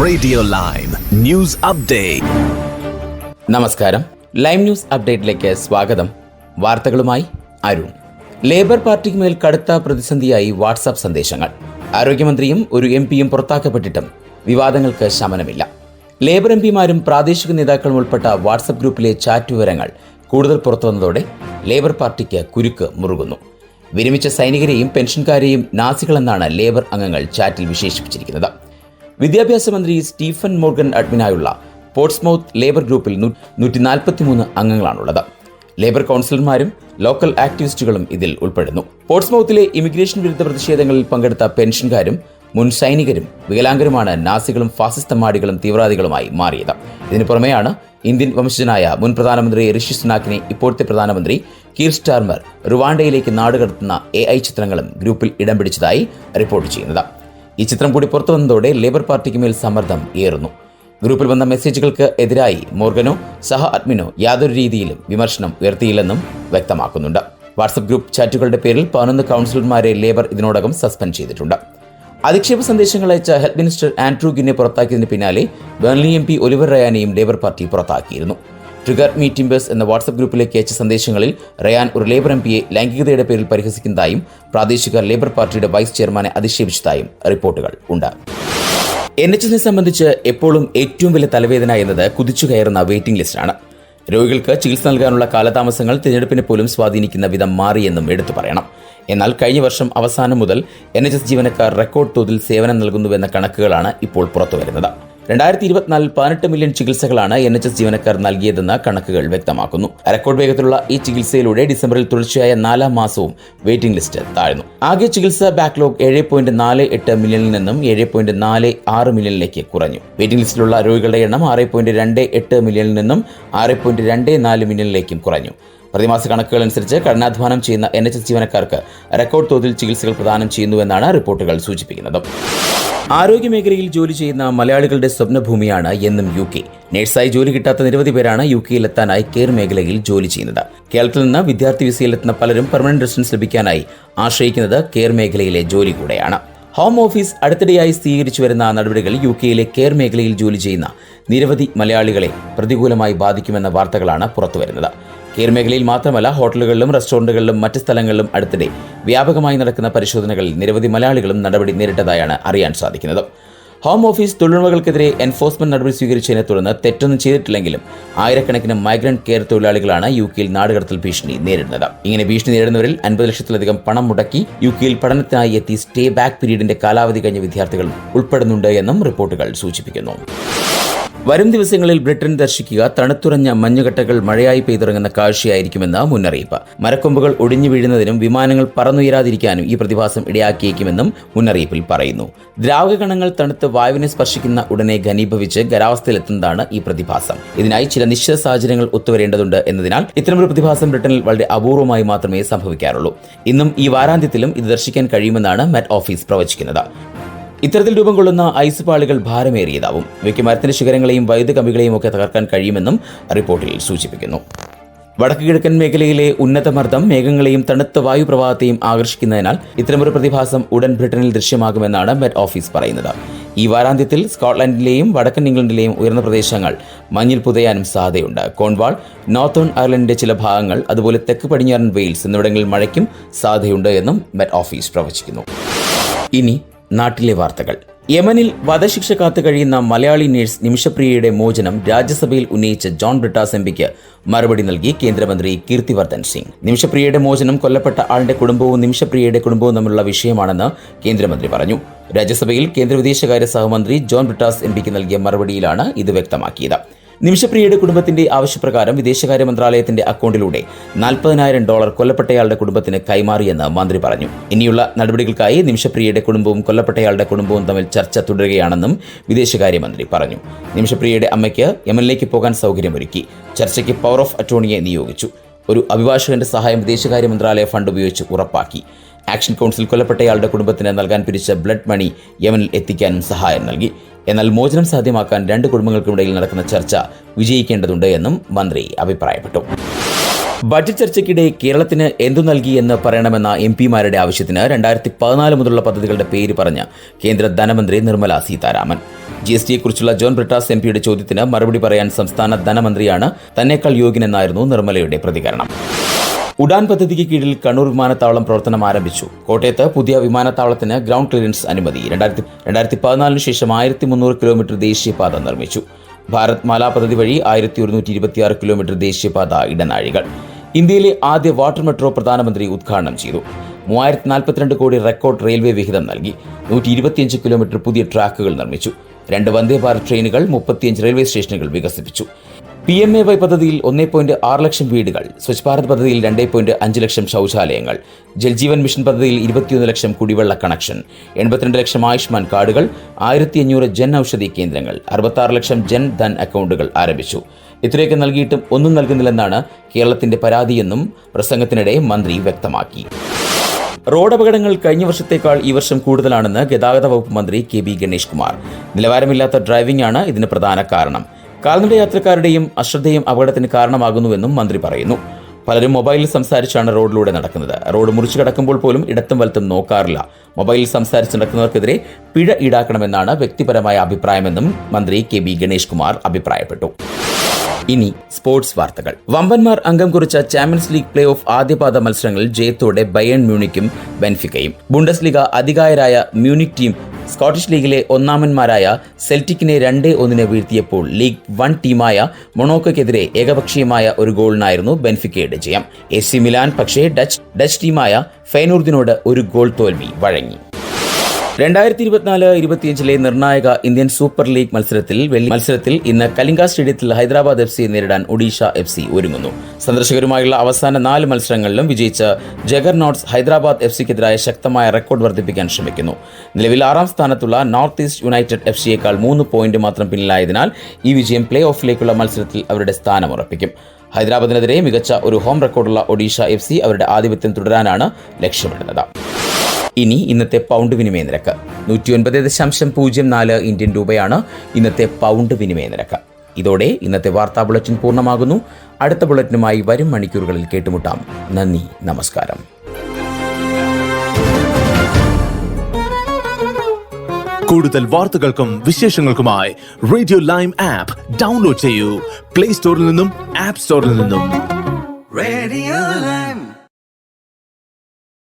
Radio lime news update. നമസ്കാരം. Lime news അപ്ഡേറ്റിലേക്ക് സ്വാഗതം. വാർത്തകളുമായി അരുൺ. ലേബർ പാർട്ടിക്ക് മേൽ കടുത്ത പ്രതിസന്ധിയായി വാട്സാപ്പ് സന്ദേശങ്ങൾ. ആരോഗ്യമന്ത്രിയും ഒരു എംപിയും പുറത്താക്കപ്പെട്ടിട്ടും വിവാദങ്ങൾക്ക് ശമനമില്ല. ലേബർ എംപിമാരും പ്രാദേശിക നേതാക്കളും ഉൾപ്പെട്ട വാട്സാപ്പ് ഗ്രൂപ്പിലെ ചാറ്റ് വിവരങ്ങൾ കൂടുതൽ പുറത്തുവന്നതോടെ ലേബർ പാർട്ടിക്ക് കുരുക്ക് മുറുകുന്നു. വിരമിച്ച സൈനികരെയും പെൻഷൻകാരെയും നാസികളെന്നാണ് ലേബർ അംഗങ്ങൾ ചാറ്റിൽ വിശേഷിപ്പിച്ചിരിക്കുന്നത്. വിദ്യാഭ്യാസ മന്ത്രി സ്റ്റീഫൻ മോർഗൻ അഡ്മിനായുള്ള പോർട്സ്മൗത്ത് ലേബർ ഗ്രൂപ്പിൽ 143 അംഗങ്ങളാണുള്ളത്. ലേബർ കൗൺസിലർമാരും ലോക്കൽ ആക്ടിവിസ്റ്റുകളും ഇതിൽ ഉൾപ്പെടുന്നു. പോർട്സ്മൗത്തിലെ ഇമിഗ്രേഷൻ വിരുദ്ധ പ്രതിഷേധങ്ങളിൽ പങ്കെടുത്ത പെൻഷൻകാരും മുൻ സൈനികരും വികലാംഗരുമാണ് നാസികളും ഫാസിസ്റ്റമാടികളും തീവ്രവാദികളുമായി മാറിയത്. ഇതിനു പുറമെയാണ് ഇന്ത്യൻ വംശജനായ മുൻ പ്രധാനമന്ത്രി ഋഷി സുനാക്കിനെ ഇപ്പോഴത്തെ പ്രധാനമന്ത്രി കീർ സ്റ്റാർമർ റുവാണ്ടയിലേക്ക് നാടുകടത്തുന്ന AI ചിത്രങ്ങളും ഗ്രൂപ്പിൽ ഇടം പിടിച്ചതായി റിപ്പോർട്ട് ചെയ്യുന്നത്. ഈ ചിത്രം കൂടി പുറത്തുവന്നതോടെ ലേബർ പാർട്ടിക്ക് മേൽ സമ്മർദ്ദം ഏറുന്നു. ഗ്രൂപ്പിൽ വന്ന മെസ്സേജുകൾക്ക് എതിരായി മോർഗനോ സഹ അഡ്മിനോ യാതൊരു രീതിയിലും വിമർശനം ഉയർത്തിയില്ലെന്നും വ്യക്തമാക്കുന്നുണ്ട്. വാട്സപ്പ് ഗ്രൂപ്പ് ചാറ്റുകളുടെ പേരിൽ 11 കൗൺസിലർമാരെ ലേബർ ഇതിനോടകം സസ്പെൻഡ് ചെയ്തിട്ടുണ്ട്. അധിക്ഷേപ സന്ദേശങ്ങൾ അയച്ച ഹെൽത്ത് മിനിസ്റ്റർ ആൻഡ്രൂ ഗിന്നെ പുറത്താക്കിയതിന് പിന്നാലെ ബേൺലി MP ഒലിവർ റയാനെയും ലേബർ പാർട്ടി പുറത്താക്കിയിരുന്നു. ട്രിഗർ മീ ടിംബേഴ്സ് എന്ന വാട്സപ്പ് ഗ്രൂപ്പിലേക്ക് അയച്ച സന്ദേശങ്ങളിൽ റയാൻ ഒരു ലേബർ MPയെ ലൈംഗികതയുടെ പേരിൽ പരിഹസിക്കുന്നതായും പ്രാദേശിക ലേബർ പാർട്ടിയുടെ വൈസ് ചെയർമാനെ അധിക്ഷേപിച്ചതായും റിപ്പോർട്ടുകൾ ഉണ്ട്. NHSനെ സംബന്ധിച്ച് എപ്പോഴും ഏറ്റവും വലിയ തലവേദന എന്നത് കുതിച്ചുകയറുന്ന വെയിറ്റിംഗ് ലിസ്റ്റാണ്. രോഗികൾക്ക് ചികിത്സ നൽകാനുള്ള കാലതാമസങ്ങൾ തിരഞ്ഞെടുപ്പിനെ പോലും സ്വാധീനിക്കുന്ന വിധം മാറിയെന്നും എടുത്തു പറയണം. എന്നാൽ കഴിഞ്ഞ വർഷം അവസാനം മുതൽ NHS ജീവനക്കാർ റെക്കോർഡ് തോതിൽ സേവനം നൽകുന്നുവെന്ന കണക്കുകളാണ് ഇപ്പോൾ പുറത്തുവരുന്നത്. 2024 18 മില്യൺ ചികിത്സകളാണ് NHS ജീവനക്കാർ നൽകിയതെന്ന് കണക്കുകൾ വ്യക്തമാക്കുന്നു. റെക്കോർഡ് വേഗത്തിലുള്ള ഈ ചികിത്സയിലൂടെ ഡിസംബറിൽ തുടർച്ചയായ 4ാം മാസവും വെയിറ്റിംഗ് ലിസ്റ്റ് താഴ്ന്നു. ആകെ ചികിത്സാ ബാക്ക്ലോഗ് 7.48 മില്യണിൽ നിന്നും 7.46 മില്യണിലേക്ക് കുറഞ്ഞു. വെയിറ്റിംഗ് ലിസ്റ്റിലുള്ള രോഗികളുടെ എണ്ണം 6.28 മില്യണിൽ നിന്നും 6.24 മില്യണിലേക്കും കുറഞ്ഞു. പ്രതിമാസ കണക്കുകൾ അനുസരിച്ച് കഠിനാധ്വാനം ചെയ്യുന്ന NHS ജീവനക്കാർക്ക് റെക്കോർഡ് തോതിൽ ചികിത്സകൾ പ്രദാനം ചെയ്യുന്നുവെന്നാണ് റിപ്പോർട്ടുകൾ സൂചിപ്പിക്കുന്നത്. ആരോഗ്യമേഖലയിൽ ജോലി ചെയ്യുന്ന മലയാളികളുടെ സ്വപ്നഭൂമിയാണ് എന്നും UK. നഴ്സായി ജോലി കിട്ടാത്ത നിരവധി പേരാണ് UK-യിലെത്താനായി കെയർ മേഖലയിൽ ജോലി ചെയ്യുന്നത്. കേരളത്തിൽ നിന്ന് വിദ്യാർത്ഥി വിസയിലെത്തുന്ന പലരും പെർമനന്റ് റെസിഡൻസ് ലഭിക്കാനായി ആശ്രയിക്കുന്നത് കെയർ മേഖലയിലെ ജോലി കൂടെയാണ്. ഹോം ഓഫീസ് അടുത്തിടെയായി സ്വീകരിച്ചു വരുന്ന നടപടികൾ UK-യിലെ കെയർ മേഖലയിൽ ജോലി ചെയ്യുന്ന നിരവധി മലയാളികളെ പ്രതികൂലമായി ബാധിക്കുമെന്ന വാർത്തകളാണ് പുറത്തുവരുന്നത്. കെയർ മേഖലയിൽ മാത്രമല്ല, ഹോട്ടലുകളിലും റെസ്റ്റോറന്റുകളിലും മറ്റ് സ്ഥലങ്ങളിലും അടുത്തിടെ വ്യാപകമായി നടക്കുന്ന പരിശോധനകളിൽ നിരവധി മലയാളികളും നടപടി നേരിട്ടതായാണ് അറിയാൻ സാധിക്കുന്നത്. ഹോം ഓഫീസ് തൊഴിലുടമകൾക്കെതിരെ എൻഫോഴ്സ്മെന്റ് നടപടി സ്വീകരിച്ചതിനെ തുടർന്ന് തെറ്റൊന്നും ചെയ്തിട്ടില്ലെങ്കിലും ആയിരക്കണക്കിന് മൈഗ്രന്റ് കെയർ തൊഴിലാളികളാണ് UK-യിൽ നാടുകടത്തൽ ഭീഷണി നേരിടുന്നത്. ഇങ്ങനെ ഭീഷണി നേരിടുന്നവരിൽ 50 ലക്ഷത്തിലധികം പണം മുടക്കി UK-യിൽ പഠനത്തിനായി എത്തി സ്റ്റേ ബാക്ക് പീരീഡിന്റെ കാലാവധി കഴിഞ്ഞ വിദ്യാർത്ഥികൾ ഉൾപ്പെടുന്നുണ്ട് എന്നും റിപ്പോർട്ടുകൾ സൂചിപ്പിക്കുന്നു. വരും ദിവസങ്ങളിൽ ബ്രിട്ടൻ ദർശിക്കുക തണുത്തുറഞ്ഞ മഞ്ഞുകട്ടകൾ മഴയായി പെയ്തിറങ്ങുന്ന കാഴ്ചയായിരിക്കുമെന്ന് മുന്നറിയിപ്പ്. മരക്കൊമ്പുകൾ ഒടിഞ്ഞു വീഴുന്നതിനും വിമാനങ്ങൾ പറന്നുയരാതിരിക്കാനും ഈ പ്രതിഭാസം ഇടയാക്കിയേക്കുമെന്നും മുന്നറിയിപ്പിൽ പറയുന്നു. ദ്രാവക കണങ്ങൾ തണുത്ത് വായുവിനെ സ്പർശിക്കുന്ന ഉടനെ ഘനീഭവിച്ച് ഖരാവസ്ഥയിലെത്തുന്നതാണ് ഈ പ്രതിഭാസം. ഇതിനായി ചില നിശ്ചിത സാഹചര്യങ്ങൾ ഒത്തുവരേണ്ടതുണ്ട് എന്നതിനാൽ ഇത്തരമൊരു പ്രതിഭാസം ബ്രിട്ടനിൽ വളരെ അപൂർവമായി മാത്രമേ സംഭവിക്കാറുള്ളൂ. ഇന്നും ഈ വാരാന്ത്യത്തിലും ഇത് ദർശിക്കാൻ കഴിയുമെന്നാണ് മെറ്റ് ഓഫീസ് പ്രവചിക്കുന്നത്. ഇത്തരത്തിൽ രൂപം കൊള്ളുന്ന ഐസ് പാളികൾ ഭാരമേറിയതാവും. ഇവയ്ക്ക് മരത്തിന്റെ ശിഖരങ്ങളെയും വൈദ്യുത കമ്പികളെയും ഒക്കെ തകർക്കാൻ കഴിയുമെന്നും റിപ്പോർട്ടിൽ സൂചിപ്പിക്കുന്നു. വടക്ക് കിഴക്കൻ മേഖലയിലെ ഉന്നതമർദ്ദം മേഘങ്ങളെയും തണുത്ത വായുപ്രവാഹത്തെയും ആകർഷിക്കുന്നതിനാൽ ഇത്തരമൊരു പ്രതിഭാസം ഉടൻ ബ്രിട്ടനിൽ ദൃശ്യമാകുമെന്നാണ് മെറ്റ് ഓഫീസ് പറയുന്നത്. ഈ വാരാന്ത്യത്തിൽ സ്കോട്ട്ലൻഡിലെയും വടക്കൻ ഇംഗ്ലണ്ടിലെയും ഉയർന്ന പ്രദേശങ്ങൾ മഞ്ഞിൽ പുതയാനും സാധ്യതയുണ്ട്. കോൺവാൾ, നോർത്തേൺ അയർലൻഡിന്റെ ചില ഭാഗങ്ങൾ, അതുപോലെ തെക്ക് പടിഞ്ഞാറൻ വെയിൽസ് എന്നിവിടങ്ങളിൽ മഴയ്ക്കും സാധ്യതയുണ്ട് എന്നും മെറ്റ് ഓഫീസ് പ്രവചിക്കുന്നു. ഇനി നാട്ടിലെ വാർത്തകൾ. യമനിൽ വധശിക്ഷ കാത്തു കഴിയുന്ന മലയാളി നഴ്സ് നിമിഷപ്രിയയുടെ മോചനം രാജ്യസഭയിൽ ഉന്നയിച്ച ജോൺ ബ്രിട്ടാസ് MPക്ക് മറുപടി നൽകി കേന്ദ്രമന്ത്രി കീർത്തിവർദ്ധൻ സിംഗ്. നിമിഷപ്രിയയുടെ മോചനം കൊല്ലപ്പെട്ട ആളുടെ കുടുംബവും നിമിഷപ്രിയയുടെ കുടുംബവും തമ്മിലുള്ള വിഷയമാണെന്ന് കേന്ദ്രമന്ത്രി പറഞ്ഞു. രാജ്യസഭയിൽ കേന്ദ്ര വിദേശകാര്യ സഹമന്ത്രി ജോൺ ബ്രിട്ടാസ് MPക്ക് നൽകിയ മറുപടിയിലാണ് ഇത് വ്യക്തമാക്കിയത്. നിമിഷപ്രിയയുടെ കുടുംബത്തിന്റെ ആവശ്യപ്രകാരം വിദേശകാര്യ മന്ത്രാലയത്തിന്റെ അക്കൗണ്ടിലൂടെ $40,000 കൊല്ലപ്പെട്ടയാളുടെ കുടുംബത്തിന് കൈമാറിയെന്ന് മന്ത്രി പറഞ്ഞു. ഇനിയുള്ള നടപടികൾക്കായി നിമിഷപ്രിയയുടെ കുടുംബവും കൊല്ലപ്പെട്ടയാളുടെ കുടുംബവും തമ്മിൽ ചർച്ച തുടരുകയാണെന്നും വിദേശകാര്യമന്ത്രി പറഞ്ഞു. നിമിഷപ്രിയയുടെ അമ്മയ്ക്ക് യമനിലേക്ക് പോകാൻ സൗകര്യമൊരുക്കി. ചർച്ചയ്ക്ക് പവർ ഓഫ് അറ്റോർണിയെ നിയോഗിച്ചു. ഒരു അഭിഭാഷകന്റെ സഹായം വിദേശകാര്യ മന്ത്രാലയ ഫണ്ട് ഉപയോഗിച്ച് ഉറപ്പാക്കി. ആക്ഷൻ കൗൺസിൽ കൊല്ലപ്പെട്ടയാളുടെ കുടുംബത്തിന് നൽകാൻ പിരിച്ച ബ്ലഡ് മണി യമനിൽ എത്തിക്കാനും സഹായം നൽകി. എന്നാൽ മോചനം സാധ്യമാക്കാൻ 2 കുടുംബങ്ങൾക്കുമിടയിൽ നടക്കുന്ന ചർച്ച വിജയിക്കേണ്ടതുണ്ട് എന്നും മന്ത്രി അഭിപ്രായപ്പെട്ടു. ബജറ്റ് ചർച്ചയ്ക്കിടെ കേരളത്തിന് എന്തു നൽകിയെന്ന് പറയണമെന്ന എംപിമാരുടെ ആവശ്യത്തിന് 2014 മുതലുള്ള പദ്ധതികളുടെ പേര് പറഞ്ഞ് കേന്ദ്ര ധനമന്ത്രി നിർമ്മല സീതാരാമൻ. GSTയെക്കുറിച്ചുള്ള ജോൺ ബ്രിട്ടാസ് എംപിയുടെ ചോദ്യത്തിന് മറുപടി പറയാൻ സംസ്ഥാന ധനമന്ത്രിയാണ് തന്നേക്കാൾ യോഗ്യനെന്നായിരുന്നു നിർമ്മലയുടെ പ്രതികരണം. ഉഡാൻ പദ്ധതിക്ക് കീഴിൽ കണ്ണൂർ വിമാനത്താവളം പ്രവർത്തനം ആരംഭിച്ചു. കോട്ടയത്ത് പുതിയ വിമാനത്താവളത്തിന് ഗ്രൗണ്ട് ക്ലിയറൻസ് അനുമതി. 2014 ശേഷം 1300 കിലോമീറ്റർ ദേശീയപാത നിർമ്മിച്ചു. ഭാരത് മാല പദ്ധതി വഴി 1126 കിലോമീറ്റർ ദേശീയപാത ഇടനാഴികൾ. ഇന്ത്യയിലെ ആദ്യ വാട്ടർ മെട്രോ പ്രധാനമന്ത്രി ഉദ്ഘാടനം ചെയ്തു. 3042 കോടി റെക്കോർഡ് റെയിൽവേ വിഹിതം നൽകി. 125 കിലോമീറ്റർ പുതിയ ട്രാക്കുകൾ നിർമ്മിച്ചു. 2 വന്ദേ ഭാരത് ട്രെയിനുകൾ, 35 റെയിൽവേ സ്റ്റേഷനുകൾ വികസിപ്പിച്ചു. PMAY പദ്ധതിയിൽ 1.6 ലക്ഷം വീടുകൾ, സ്വച്ഛ് ഭാരത് പദ്ധതിയിൽ 2.5 ലക്ഷം ശൌചാലയങ്ങൾ, ജൽജീവൻ മിഷൻ പദ്ധതിയിൽ 21 ലക്ഷം കുടിവെള്ള കണക്ഷൻ, 82 ലക്ഷം ആയുഷ്മാൻ കാർഡുകൾ, 1500 ജൻ ഔഷധി കേന്ദ്രങ്ങൾ, 66 ലക്ഷം ജൻ ധൻ അക്കൗണ്ടുകൾ ആരംഭിച്ചു. ഇത്രയൊക്കെ നൽകിയിട്ടും ഒന്നും നൽകുന്നില്ലെന്നാണ് കേരളത്തിന്റെ പരാതിയെന്നും പ്രസംഗത്തിനിടെ മന്ത്രി വ്യക്തമാക്കി. റോഡ് അപകടങ്ങൾ കഴിഞ്ഞ വർഷത്തേക്കാൾ ഈ വർഷം കൂടുതലാണെന്ന് ഗതാഗത വകുപ്പ് മന്ത്രി KB ഗണേഷ് കുമാർ. നിലവാരമില്ലാത്ത ഡ്രൈവിംഗ് ആണ് ഇതിന് പ്രധാന കാരണം. കാൽനട യാത്രക്കാരുടെയും അശ്രദ്ധയും അപകടത്തിന് കാരണമാകുന്നുവെന്നും മന്ത്രി പറയുന്നു. പലരും മൊബൈലിൽ സംസാരിച്ചാണ് റോഡിലൂടെ നടക്കുന്നത്. റോഡ് മുറിച്ചു കടക്കുമ്പോൾ പോലും ഇടത്തും വലത്തും നോക്കാറില്ല. മൊബൈലിൽ സംസാരിച്ച് നടക്കുന്നവർക്കെതിരെ പിഴ ഈടാക്കണമെന്നാണ് വ്യക്തിപരമായ അഭിപ്രായമെന്നും മന്ത്രി KB ഗണേഷ് കുമാർ അഭിപ്രായപ്പെട്ടു. ഇനി സ്പോർട്സ് വാർത്തകൾ. വമ്പന്മാർ അംഗം കുറിച്ച ചാമ്പ്യൻസ് ലീഗ് പ്ലേ ഓഫ് ആദ്യപാദ മത്സരങ്ങളിൽ ജയത്തോടെ ബയേൺ മ്യൂണിക്കും ബെൻഫിക്കയും. ബുണ്ടസ് ലീഗ അധികായരായ മ്യൂണിക് ടീം സ്കോട്ടിഷ് ലീഗിലെ ഒന്നാമന്മാരായ സെൽറ്റിക്കിനെ 2-1 വീഴ്ത്തിയപ്പോൾ ലീഗ് 1 ടീമായ മൊണോക്കോയ്ക്കെതിരെ ഏകപക്ഷീയമായ ഒരു ഗോളിനായിരുന്നു ബെൻഫിക്കയുടെ ജയം. AC മിലാൻ പക്ഷേ ഡച്ച് ടീമായ ഫെയ്നൂർദിനോട് ഒരു ഗോൾ തോൽവി വഴങ്ങി. 2024-25 നിർണായക ഇന്ത്യൻ സൂപ്പർ ലീഗ് മത്സരത്തിൽ ഇന്ന് കലിംഗ സ്റ്റേഡിയത്തിൽ ഹൈദരാബാദ് FC നേരിടാൻ ഒഡീഷ FC ഒരുങ്ങുന്നു. സന്ദർശകരുമായുള്ള അവസാന 4 മത്സരങ്ങളിലും വിജയിച്ച ജഗർനോട്ട്സ് ഹൈദരാബാദ് FCക്കെതിരായ ശക്തമായ റെക്കോർഡ് വർദ്ധിപ്പിക്കാൻ ശ്രമിക്കുന്നു. നിലവിൽ 6ാം സ്ഥാനത്തുള്ള നോർത്ത് ഈസ്റ്റ് യുണൈറ്റഡ് FCയേക്കാൾ 3 പോയിന്റ് മാത്രം പിന്നിലായതിനാൽ ഈ വിജയം പ്ലേ ഓഫിലേക്കുള്ള മത്സരത്തിൽ അവരുടെ സ്ഥാനം ഉറപ്പിക്കും. ഹൈദരാബാദിനെതിരെ മികച്ച ഒരു ഹോം റെക്കോർഡുള്ള ഒഡീഷ FC അവരുടെ ആധിപത്യം തുടരാനാണ് ലക്ഷ്യമിടുന്നത്. ഇനി ഇന്നത്തെ പൗണ്ട് വിനിമയ നിരക്ക് 109.04 ഇന്ത്യൻ രൂപയാണ് ഇന്നത്തെ പൗണ്ട് വിനിമയ നിരക്ക്. ഇതോടെ ഇന്നത്തെ വാർത്താ ബുള്ളറ്റിൻ പൂർണ്ണമാകുന്നു. അടുത്ത ബുള്ളറ്റിനുമായി വരും മണിക്കൂറുകളിൽ കേട്ടുമുട്ടാം. നന്ദി, നമസ്കാരം. കൂടുതൽ വാർത്തകൾക്കും വിശേഷങ്ങൾക്കുമായി റേഡിയോ ലൈം ആപ്പ് ഡൗൺലോഡ് ചെയ്യൂ. പ്ലേ സ്റ്റോറിൽ നിന്നും ആപ്പ് സ്റ്റോറിൽ നിന്നും.